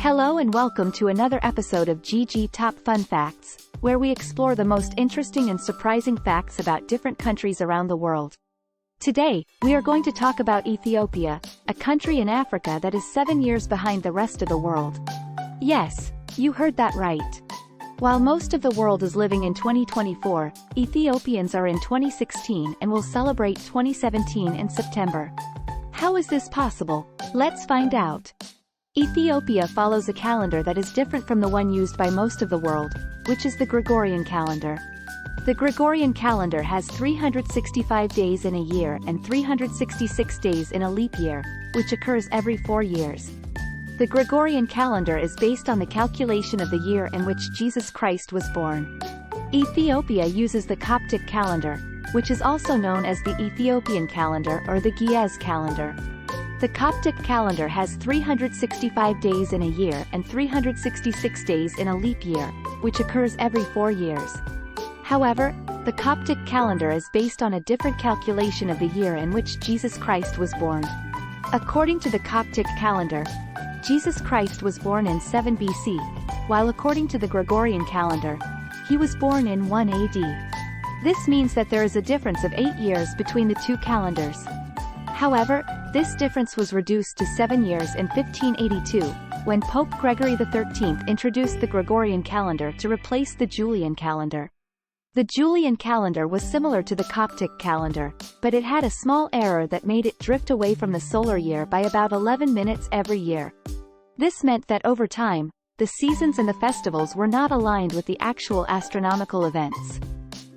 Hello and welcome to another episode of GG Top Fun Facts, where we explore the most interesting and surprising facts about different countries around the world. Today, we are going to talk about Ethiopia, a country in Africa that is 7 years behind the rest of the world. Yes, you heard that right. While most of the world is living in 2024, Ethiopians are in 2016 and will celebrate 2017 in September. How is this possible? Let's find out. Ethiopia follows a calendar that is different from the one used by most of the world, which is the Gregorian calendar. The Gregorian calendar has 365 days in a year and 366 days in a leap year, which occurs every 4 years. The Gregorian calendar is based on the calculation of the year in which Jesus Christ was born. Ethiopia uses the Coptic calendar, which is also known as the Ethiopian calendar or the Ge'ez calendar. The Coptic calendar has 365 days in a year and 366 days in a leap year, which occurs every 4 years. However, the Coptic calendar is based on a different calculation of the year in which Jesus Christ was born. According to the Coptic calendar, Jesus Christ was born in 7 BC, while according to the Gregorian calendar, he was born in 1 AD. This means that there is a difference of 8 years between the two calendars. However, this difference was reduced to 7 years in 1582, when Pope Gregory XIII introduced the Gregorian calendar to replace the Julian calendar. The Julian calendar was similar to the Coptic calendar, but it had a small error that made it drift away from the solar year by about 11 minutes every year. This meant that over time, the seasons and the festivals were not aligned with the actual astronomical events.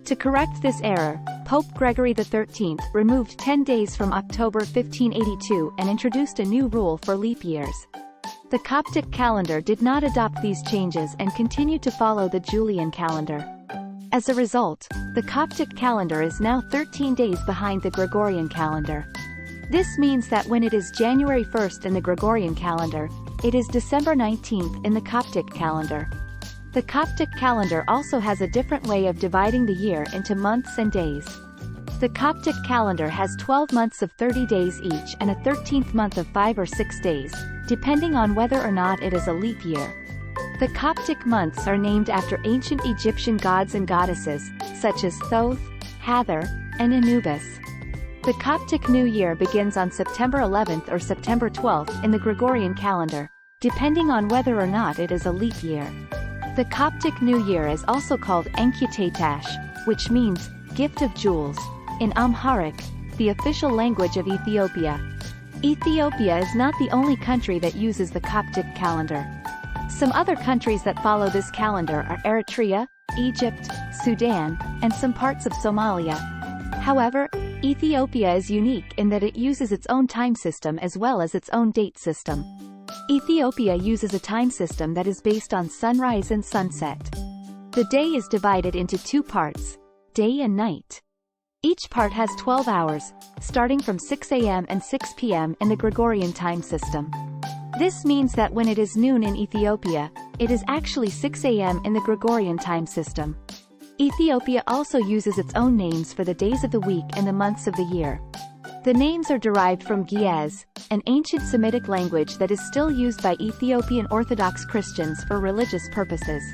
To correct this error, Pope Gregory XIII removed 10 days from October 1582 and introduced a new rule for leap years. The Coptic calendar did not adopt these changes and continued to follow the Julian calendar. As a result, the Coptic calendar is now 13 days behind the Gregorian calendar. This means that when it is January 1st in the Gregorian calendar, it is December 19th in the Coptic calendar. The Coptic calendar also has a different way of dividing the year into months and days. The Coptic calendar has 12 months of 30 days each and a 13th month of 5 or 6 days, depending on whether or not it is a leap year. The Coptic months are named after ancient Egyptian gods and goddesses, such as Thoth, Hathor, and Anubis. The Coptic New Year begins on September 11th or September 12th in the Gregorian calendar, depending on whether or not it is a leap year. The Coptic New Year is also called Enkitatsh, which means, gift of jewels, in Amharic, the official language of Ethiopia. Ethiopia is not the only country that uses the Coptic calendar. Some other countries that follow this calendar are Eritrea, Egypt, Sudan, and some parts of Somalia. However, Ethiopia is unique in that it uses its own time system as well as its own date system. Ethiopia uses a time system that is based on sunrise and sunset. The day is divided into 2 parts, day and night. Each part has 12 hours, starting from 6 a.m. and 6 p.m. in the Gregorian time system. This means that when it is noon in Ethiopia, it is actually 6 a.m. in the Gregorian time system. Ethiopia also uses its own names for the days of the week and the months of the year. The names are derived from Ge'ez, an ancient Semitic language that is still used by Ethiopian Orthodox Christians for religious purposes.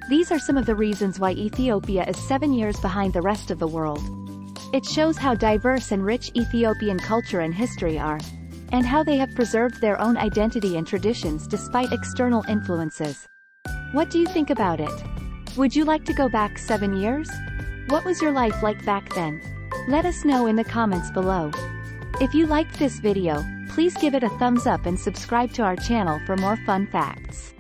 These are some of the reasons why Ethiopia is 7 years behind the rest of the world. It shows how diverse and rich Ethiopian culture and history are, and how they have preserved their own identity and traditions despite external influences. What do you think about it? Would you like to go back 7 years? What was your life like back then? Let us know in the comments below. If you liked this video, please give it a thumbs up and subscribe to our channel for more fun facts.